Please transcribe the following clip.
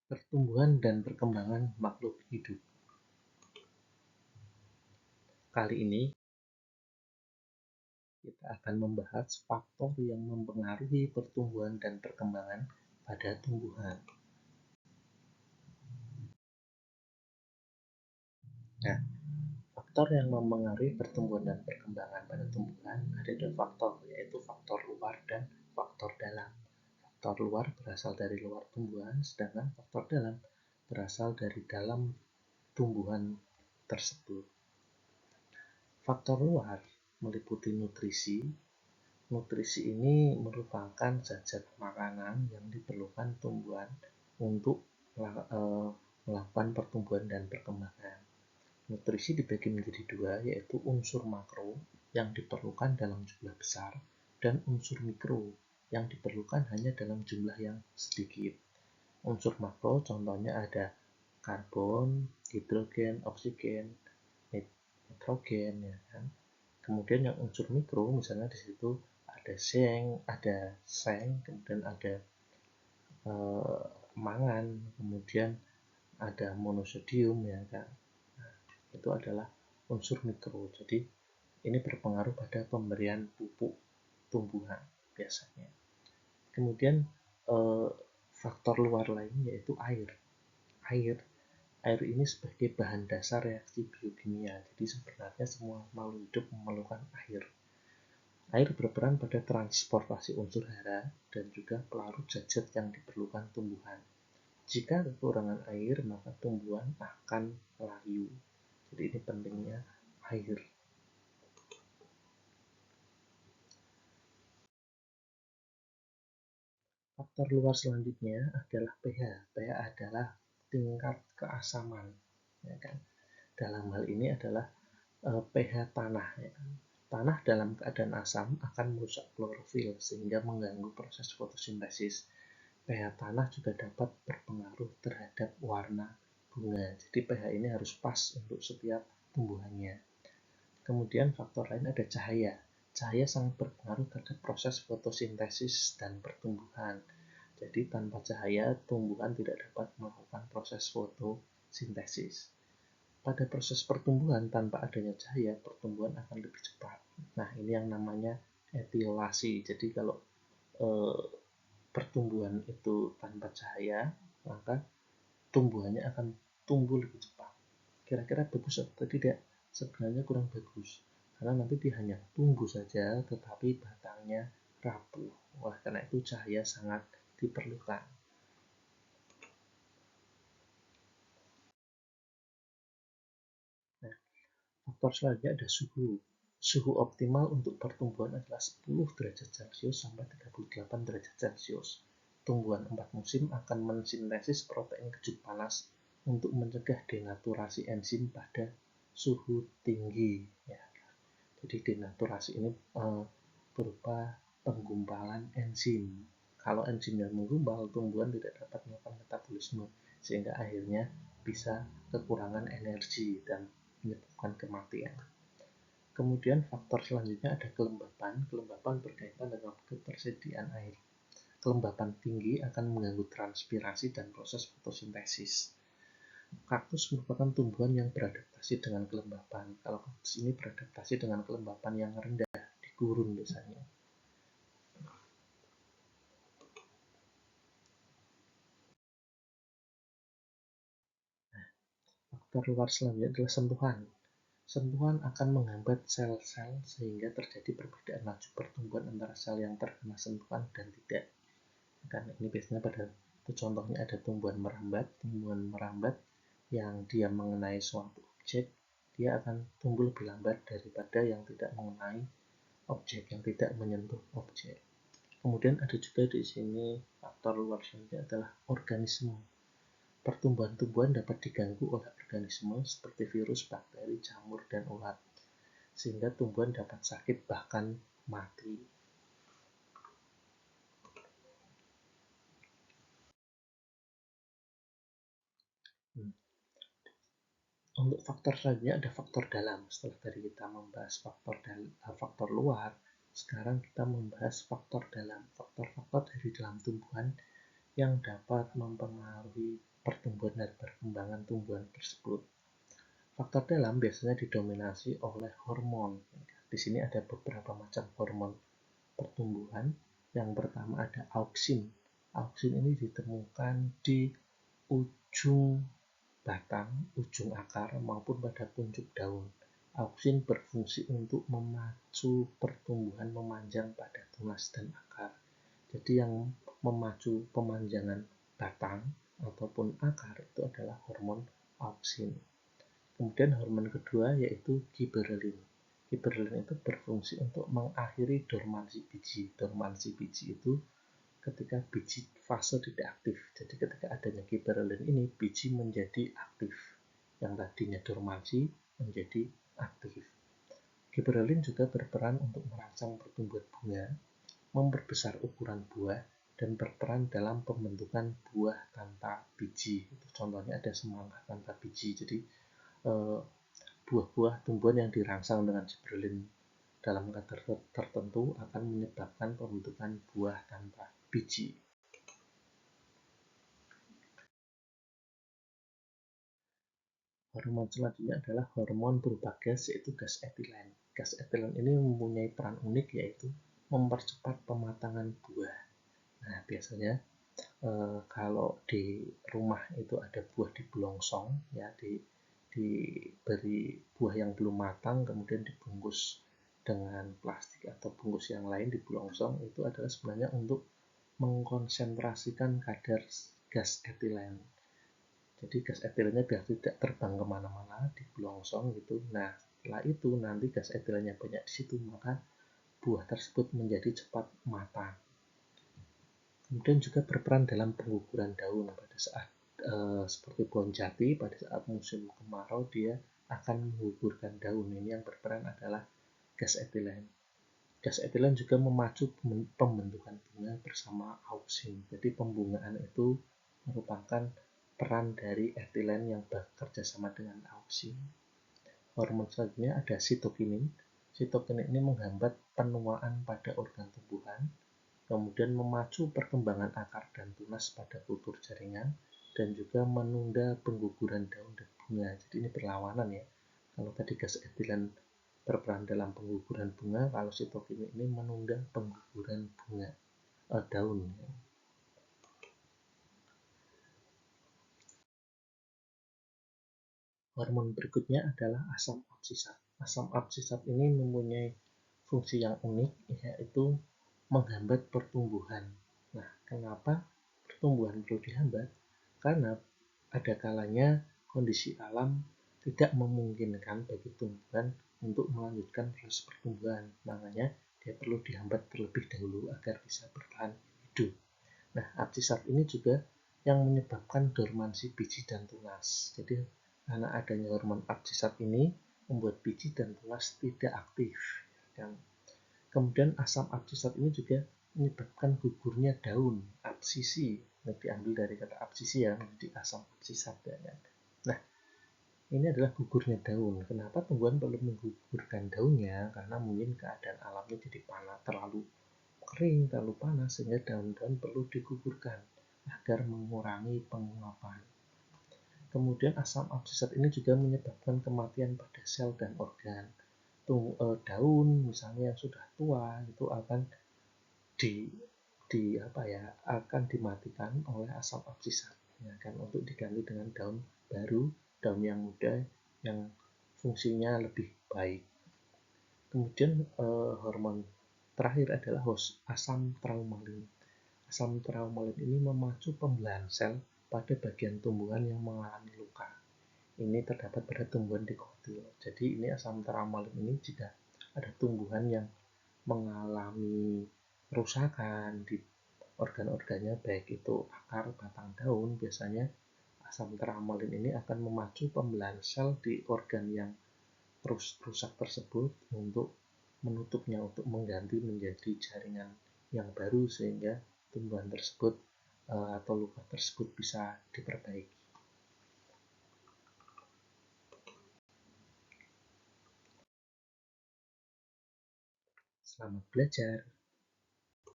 Pertumbuhan dan perkembangan makhluk hidup. Kali ini kita akan membahas faktor yang mempengaruhi pertumbuhan dan perkembangan pada tumbuhan. Nah, faktor yang mempengaruhi pertumbuhan dan perkembangan pada tumbuhan ada dua faktor, yaitu faktor luar dan faktor dalam. Faktor luar berasal dari luar tumbuhan, sedangkan faktor dalam berasal dari dalam tumbuhan tersebut. Faktor luar meliputi nutrisi. Nutrisi ini merupakan zat-zat makanan yang diperlukan tumbuhan untuk melakukan pertumbuhan dan perkembangan. Nutrisi dibagi menjadi dua, yaitu unsur makro yang diperlukan dalam jumlah besar dan unsur mikro yang diperlukan hanya dalam jumlah yang sedikit. Unsur makro contohnya ada karbon, hidrogen, oksigen, nitrogen, ya kan. Kemudian yang unsur mikro misalnya di situ ada seng, kemudian ada mangan, kemudian ada monosodium, ya kan. Nah, itu adalah unsur mikro. Jadi ini berpengaruh pada pemberian pupuk tumbuhan biasanya. Kemudian faktor luar lain yaitu air. Air ini sebagai bahan dasar reaksi biokimia. Jadi sebenarnya semua makhluk hidup memerlukan air. Air berperan pada transportasi unsur hara dan juga pelarut zat-zat yang diperlukan tumbuhan. Jika kekurangan air, maka tumbuhan akan layu. Jadi ini pentingnya air. Faktor luar selanjutnya adalah pH. pH adalah tingkat keasaman, ya kan? Dalam hal ini adalah pH tanah, ya kan? Tanah dalam keadaan asam akan merusak klorofil sehingga mengganggu proses fotosintesis. pH tanah juga dapat berpengaruh terhadap warna bunga. Jadi pH ini harus pas untuk setiap tumbuhannya. Kemudian faktor lain ada cahaya. Cahaya sangat berpengaruh terhadap proses fotosintesis dan pertumbuhan. Jadi tanpa cahaya tumbuhan tidak dapat melakukan proses fotosintesis. Pada proses pertumbuhan tanpa adanya cahaya, pertumbuhan akan lebih cepat. Nah, ini yang namanya etiolasi. Jadi kalau pertumbuhan itu tanpa cahaya, maka tumbuhannya akan tumbuh lebih cepat. Kira-kira bagus atau tidak? Sebenarnya kurang bagus, karena nanti dia hanya tumbuh saja, tetapi batangnya rapuh. Oleh karena itu cahaya sangat diperlukan. Nah, faktor selanjutnya ada suhu. Suhu optimal untuk pertumbuhan adalah 10 derajat Celcius sampai 38 derajat Celcius. Tumbuhan 4 musim akan mensintesis protein kejut panas untuk mencegah denaturasi enzim pada suhu tinggi. Ya. Jadi denaturasi ini berupa penggumpalan enzim. Kalau enzimnya menggumpal, tumbuhan tidak dapat melakukan metabolisme, sehingga akhirnya bisa kekurangan energi dan menyebabkan kematian. Kemudian faktor selanjutnya ada kelembapan. Kelembapan berkaitan dengan ketersediaan air. Kelembapan tinggi akan mengganggu transpirasi dan proses fotosintesis. Kaktus merupakan tumbuhan yang beradaptasi dengan kelembapan. Kalau kaktus ini beradaptasi dengan kelembapan yang rendah di gurun biasanya. Faktor luar selanjutnya adalah sentuhan. Sentuhan akan menghambat sel-sel sehingga terjadi perbedaan laju pertumbuhan antara sel yang terkena sentuhan dan tidak. Karena ini biasanya pada contohnya ada tumbuhan merambat yang dia mengenai suatu objek, dia akan tumbuh lebih lambat daripada yang tidak mengenai objek, yang tidak menyentuh objek. Kemudian ada juga di sini faktor luar selanjutnya adalah organisme. Pertumbuhan tumbuhan dapat diganggu oleh organisme seperti virus, bakteri, jamur, dan ulat, sehingga tumbuhan dapat sakit bahkan mati. Untuk faktor selanjutnya ada faktor dalam. Setelah tadi kita membahas faktor luar, sekarang kita membahas faktor dalam. Faktor-faktor dari dalam tumbuhan yang dapat mempengaruhi pertumbuhan dan perkembangan tumbuhan tersebut. Faktor dalam biasanya didominasi oleh hormon. Di sini ada beberapa macam hormon pertumbuhan. Yang pertama ada auksin. Auksin ini ditemukan di ujung batang, ujung akar maupun pada kuncup daun. Auksin berfungsi untuk memacu pertumbuhan memanjang pada tunas dan akar. Jadi yang memacu pemanjangan batang ataupun akar itu adalah hormon auksin. Kemudian hormon kedua yaitu giberelin. Giberelin itu berfungsi untuk mengakhiri dormansi biji. Dormansi biji itu ketika biji fase tidak aktif. Jadi ketika adanya giberelin ini, biji menjadi aktif. Yang tadinya dormansi menjadi aktif. Giberelin juga berperan untuk merangsang pertumbuhan bunga, memperbesar ukuran buah, dan berperan dalam pembentukan buah tanpa biji. Contohnya ada semangka tanpa biji. Jadi buah-buah tumbuhan yang dirangsang dengan giberelin dalam kadar tertentu akan menyebabkan pembentukan buah tanpa biji. Hormon selanjutnya adalah hormon berubah gas, yaitu gas etilen. Gas etilen ini mempunyai peran unik, yaitu mempercepat pematangan buah. Nah, biasanya kalau di rumah itu ada buah di belongsong, ya diberi buah yang belum matang, kemudian dibungkus dengan plastik atau bungkus yang lain di belongsong, itu adalah sebenarnya untuk mengkonsentrasikan kadar gas etilen. Jadi gas etilennya biar tidak terbang kemana-mana di belongsong gitu. Nah, setelah itu nanti gas etilennya banyak di situ, maka buah tersebut menjadi cepat matang. Kemudian juga berperan dalam pengguguran daun pada saat seperti pohon jati pada saat musim kemarau dia akan menggugurkan daun. Ini yang berperan adalah gas etilen. Gas etilen juga memacu pembentukan bunga bersama auksin. Jadi pembungaan itu merupakan peran dari etilen yang bekerja sama dengan auksin. Hormon selanjutnya ada sitokinin. Sitokinin ini menghambat penuaan pada organ tumbuhan, kemudian memacu perkembangan akar dan tunas pada kultur jaringan, dan juga menunda pengguguran daun dan bunga. Jadi ini berlawanan ya. Kalau tadi gas etilen berperan dalam pengguguran bunga, kalau sitokinin ini menunda pengguguran bunga daun. Hormon berikutnya adalah asam absisat. Asam absisat ini mempunyai fungsi yang unik, yaitu menghambat pertumbuhan. Nah, kenapa pertumbuhan perlu dihambat? Karena ada kalanya kondisi alam tidak memungkinkan bagi tumbuhan untuk melanjutkan proses pertumbuhan. Makanya dia perlu dihambat terlebih dahulu agar bisa bertahan hidup. Nah, absisat ini juga yang menyebabkan dormansi biji dan tunas. Jadi karena adanya hormon absisat ini membuat biji dan tunas tidak aktif. Dan kemudian asam absisat ini juga menyebabkan gugurnya daun, absisi. Ini diambil dari kata absisi ya, menjadi asam absisat. Ya. Nah, ini adalah gugurnya daun. Kenapa tumbuhan perlu menggugurkan daunnya? Karena mungkin keadaan alamnya jadi panas, terlalu kering, terlalu panas, sehingga daun-daun perlu digugurkan agar mengurangi penguapan. Kemudian asam absisat ini juga menyebabkan kematian pada sel dan organ. Daun misalnya yang sudah tua itu akan akan dimatikan oleh asam absisat, ya kan, untuk diganti dengan daun baru, daun yang muda yang fungsinya lebih baik. Kemudian hormon terakhir adalah asam traumalin. Asam traumalin ini memacu pembelahan sel pada bagian tumbuhan yang mengalami luka. Ini terdapat pada tumbuhan dikotil. Jadi ini asam traumalin ini jika ada tumbuhan yang mengalami kerusakan di organ-organnya, baik itu akar, batang, daun, biasanya asam traumalin ini akan memacu pembelahan sel di organ yang rusak tersebut untuk menutupnya, untuk mengganti menjadi jaringan yang baru sehingga tumbuhan tersebut atau luka tersebut bisa diperbaiki. Selamat belajar.